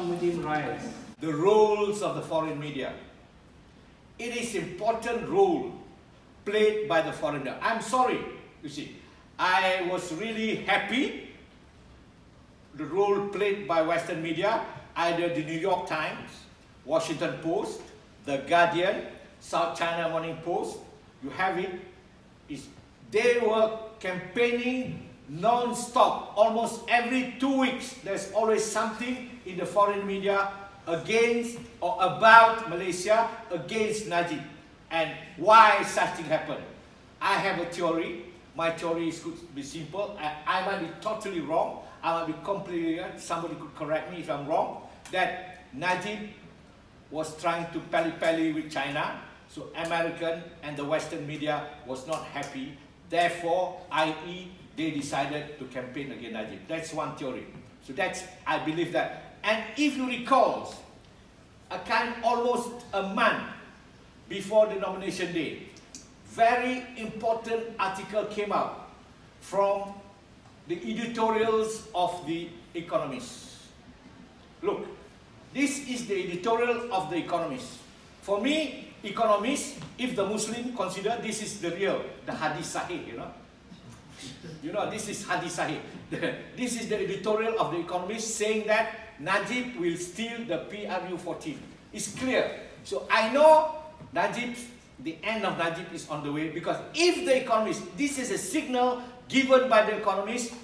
human rights. The roles of the foreign media. It is important role played by the foreign media. I'm sorry, you see, I was really happy the role played by Western media, either the New York Times, Washington Post, The Guardian, South China Morning Post, you have it. They were campaigning non-stop, almost every 2 weeks. There's always something in the foreign media against or about Malaysia, against Najib. And why such thing happened? I have a theory. My theory could be simple. I might be totally wrong. I might be completely wrong. Somebody could correct me if I'm wrong. That Najib was trying to pally-pally with China. So American and the Western media was not happy. Therefore, i.e., they decided to campaign against Najib. That's one theory. So that's, I believe that. And if you recall, almost a month before the nomination day, very important article came out from the editorials of The Economist. Look, this is the editorial of The Economist. For me, Economist, if the Muslim consider this is the real, the Hadith Sahih, you know. You know, this is Hadith Sahih. This is the editorial of The Economist saying that Najib will steal the PRU-14. It's clear. So I know Najib, the end of Najib is on the way, because if The Economist, this is a signal given by The Economist,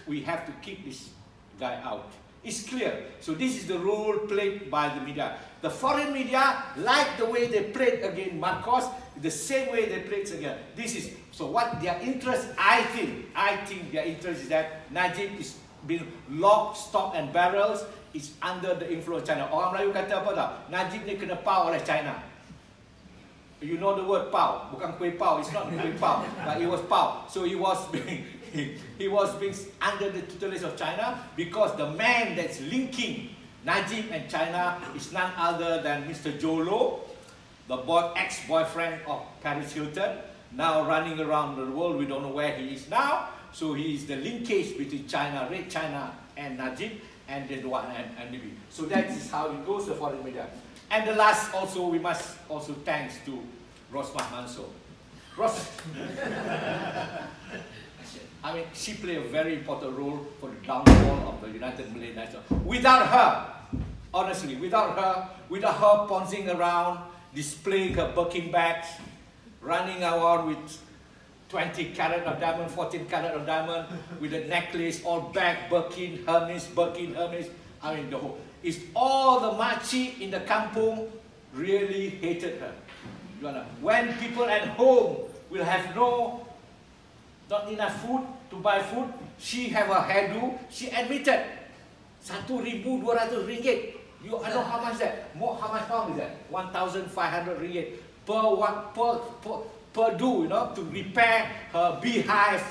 we have to kick this guy out. It's clear. So this is the role played by the media. The foreign media, like the way they played against Marcos, the same way they played again. This is, so what their interest, I think their interest is that Najib is being locked, stock and barrels, is under the influence of China. Orang Melayu kata apa tau? Najib ni kena pau oleh China. You know the word pau, bukan kuih pau, it's not kuih pau, but it was pau. So he was being under the tutelage of China, because the man that's linking Najib and China is none other than Mr. Jolo, the ex-boyfriend of Paris Hilton, now running around the world. We don't know where he is now. So he is the linkage between China, Red China, and Najib, and the one and Libya. So that is how it goes, the foreign media. And the last, also, we must also thanks to Rosmah Mansor. I mean, she played a very important role for the downfall of the United Malay Nations. Without her, honestly, without her pouncing around, displaying her Birkin bags, running around with 20 carat of diamond, 14 carat of diamond, with a necklace, all back, Birkin, Hermes. I mean, the whole, it's all the makcik in the kampung really hated her. When people at home will have not enough food to buy food, she have a hairdo. She admitted, 1,200 ringgit. You know how much that? How much pound is that? 1,500 ringgit per do, you know, to repair her beehive.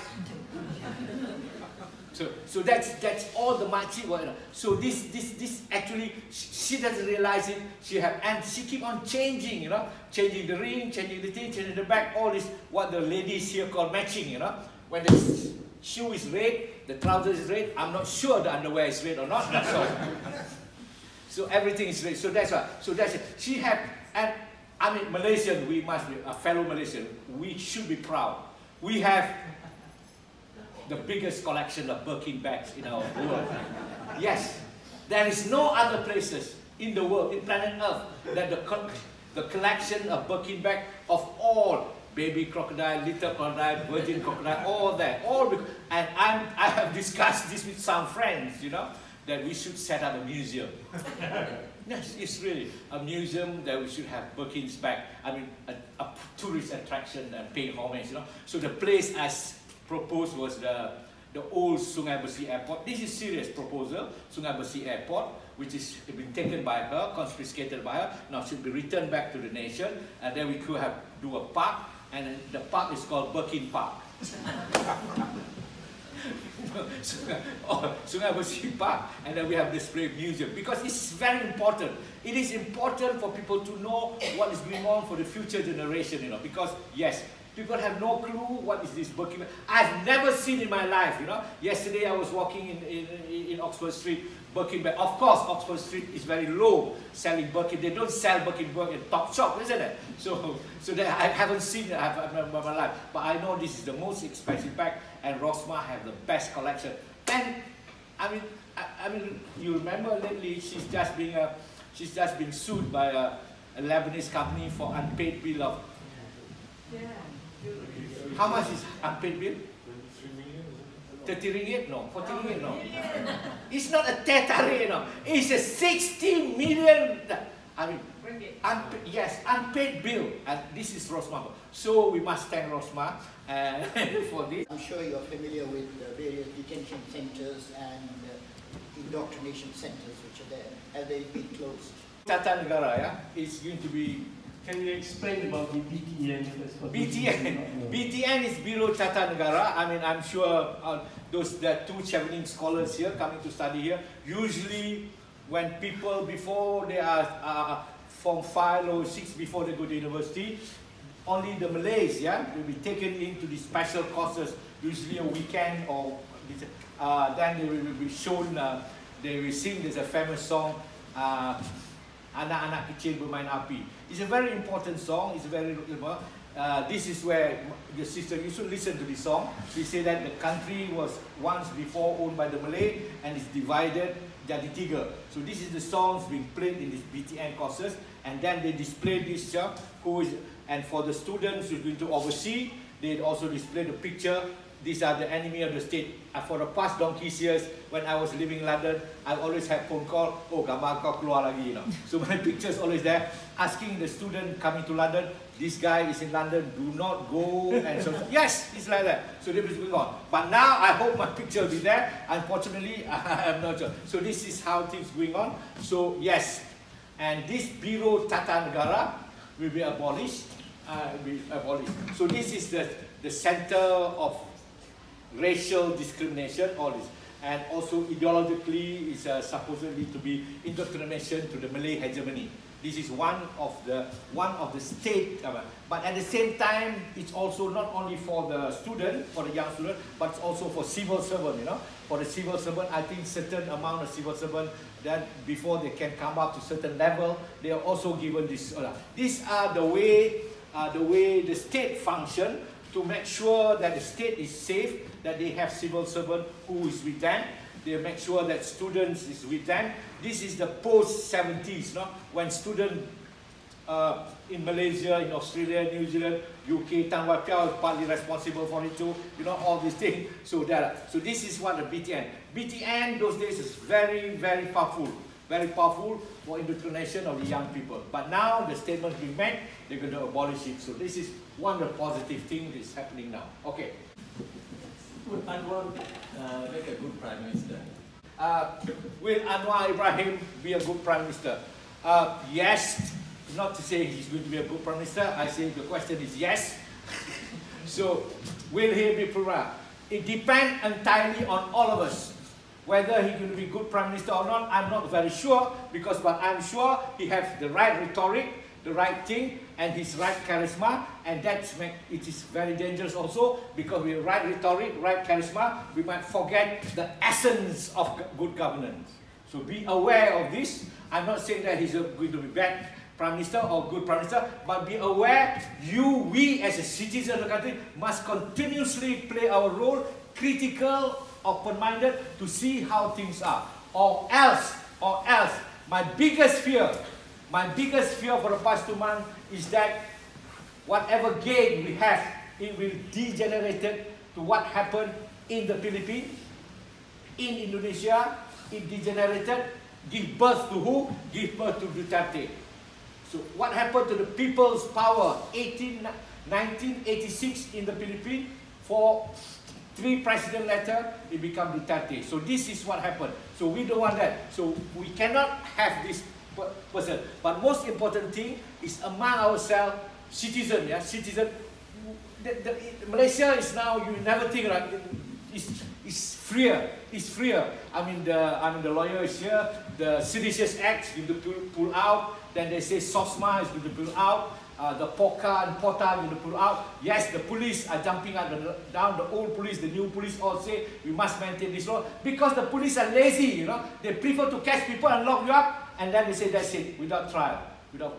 So that's all the makcik. You know. So this actually, she doesn't realize it. And she keep on changing, you know, changing the ring, changing the thing, changing the back. All this, what the ladies here call matching, you know. When the shoe is red, the trousers is red. I'm not sure the underwear is red or not. So everything is red. So that's why. So that's it. She had, and I mean, Malaysian, we must be a fellow Malaysian. We should be proud. We have the biggest collection of Birkin bags in our world. Yes, there is no other places in the world, in planet Earth, that the collection of Birkin bag of all, baby crocodile, little crocodile, virgin crocodile, all that, and I have discussed this with some friends, you know, that we should set up a museum. Yes, it's really a museum that we should have Birkin's bag. I mean, a tourist attraction and paying homage, you know. So the place as proposed was the old Sungai Besi Airport. This is serious proposal. Sungai Besi Airport, which is been taken by her, confiscated by her, now should be returned back to the nation, and then we could do a park, and the park is called Birkin Park. Sungai Besi Park, and then we have this great museum, because it's very important. It is important for people to know what is going on for the future generation, you know, because yes, People have no clue what is this Birkin bag. I've never seen in my life, you know. Yesterday I was walking in Oxford Street, Birkin bag. Of course, Oxford Street is very low selling Birkin. They don't sell Birkin bag in top shop, isn't it? So that I haven't seen it in my life. But I know this is the most expensive bag, and Rosmah have the best collection. And I mean, you remember lately she's just been sued by a Lebanese company for unpaid bill of. How much is unpaid bill? 30 ringgit? No. 40 ringgit? No. It's not a tetare, no. It's a 60 million. I mean, yes, unpaid bill. And this is Rosmah. So we must thank Rosmah for this. I'm sure you're familiar with the various detention centers and indoctrination centers which are there. Have they been closed? Tata Negara, yeah, is going to be. Can you explain about the BTN? BTN is Biro Tata Negara. I mean, I'm sure the two Chevening scholars here coming to study here. Usually, when people before they are Form 5 or 6 before they go to university, only the Malays, yeah, will be taken into the special courses. Usually a weekend or then they will be shown. They will sing. There's a famous song. Anak-anak kecil bermain api. It's a very important song. It's very this is where the sister, you should listen to this song. They say that the country was once before owned by the Malay and is divided jadi tiga. So this is the songs being played in these BTN courses, and then they display this and for the students who's going to oversee, they also display the picture. These are the enemy of the state. For the past donkey's years, when I was living in London, I always had phone call, oh, gambar kau keluar lagi, you know. So my picture's always there, asking the student coming to London, this guy is in London, do not go, and so yes, it's like that. So this is going on. But now, I hope my picture will be there. Unfortunately, I'm not sure. So this is how things going on. So yes, and this Biro Tata Negara will be abolished. So this is the center of racial discrimination, all this, and also ideologically is supposedly to be indoctrination to the Malay hegemony. This is one of the state, but at the same time, it's also not only for the student, for the young student, but it's also for civil servant. You know, for the civil servant, I think certain amount of civil servant that before they can come up to certain level, they are also given this. These are the way the state function to make sure that the state is safe, that they have civil servant who is with them. They make sure that students is with them. This is the post-70s, no? When students in Malaysia, in Australia, New Zealand, UK, Tan Wai Piao is partly responsible for it too. You know, all these things. So this is what the BTN those days is very, very powerful. Very powerful for indoctrination of the young people. But now the statement's been made, they're going to abolish it. So this is one of the positive things that's happening now. Okay. Would Anwar make a good Prime Minister? Will Anwar Ibrahim be a good Prime Minister? Yes. Not to say he's going to be a good Prime Minister. I say the question is yes. So, will he be Prime Minister? It depends entirely on all of us. Whether he's going to be good Prime Minister or not, I'm not very sure, but I'm sure he has the right rhetoric, the right thing, and his right charisma, and it is very dangerous also, because with right rhetoric, right charisma, we might forget the essence of good governance. So be aware of this. I'm not saying that he's going to be bad Prime Minister or good Prime Minister, but be aware, we as a citizen of the country must continuously play our role, critical, open-minded, to see how things are. Or else, my biggest fear for the past 2 months is that whatever gain we have, it will degenerate to what happened in the Philippines, in Indonesia. It degenerated, give birth to who? Give birth to Duterte. So what happened to the people's power? 1986 in the Philippines, for 3 president later, it became Duterte. So this is what happened. So we don't want that. So we cannot have this person. But most important thing is among ourselves, citizen. Yeah, citizen. Malaysia is now, you never think, right? It's freer. It's freer. I mean the lawyer is here. The Seditious Act is going to pull out. Then they say Rosmah is going to pull out. the poka and pota you pull out. Yes, the police are jumping up down. The old police, the new police all say we must maintain this law because the police are lazy. They prefer to catch people and lock you up, and then they say that's it without trial.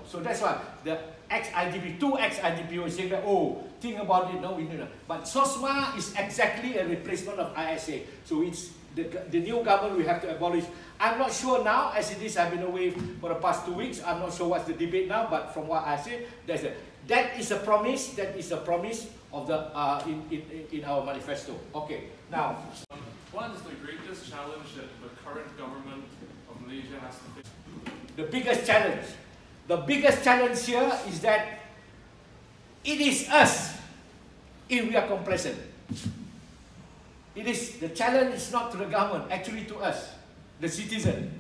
So that's why the ex-IGP, two ex-IGP saying that, oh, think about it, no, we need it. But Rosmah is exactly a replacement of ISA. So it's the new government we have to abolish. I'm not sure now, as it is, I've been away for the past 2 weeks. I'm not sure what's the debate now, but from what I say, that is a promise. That is a promise of the in our manifesto. Okay, now. What is the greatest challenge that the current government of Malaysia has to face? The biggest challenge. The biggest challenge here is that it is us if we are complacent. The challenge is not to the government, actually to us, the citizen.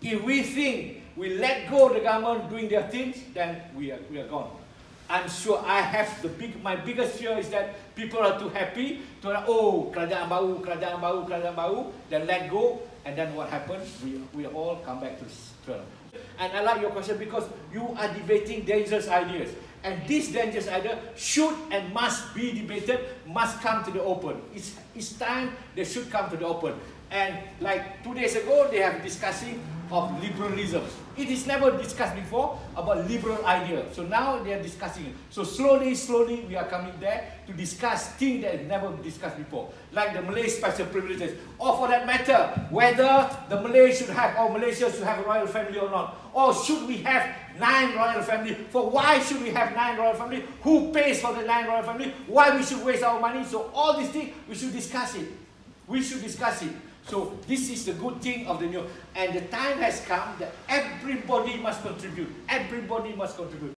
If we think we let go of the government doing their things, then we are gone. I'm sure my biggest fear is that people are too happy to oh, kerajaan baru, then let go, and then what happens? We all come back to struggle. And I like your question because you are debating dangerous ideas. And this dangerous idea should and must be debated, must come to the open. It's time they should come to the open. And like 2 days ago, they have discussing of liberalism. It is never discussed before about liberal idea. So now they are discussing it. So slowly, we are coming there to discuss things that never been discussed before. Like the Malay special privileges. Or for that matter, whether the Malay should have, or Malaysia should have a royal family or not. Or should we have 9 royal family? For why should we have 9 royal family? Who pays for the 9 royal family? Why we should waste our money? So all these things, we should discuss it. We should discuss it. So this is the good thing of the new. And the time has come that everybody must contribute. Everybody must contribute.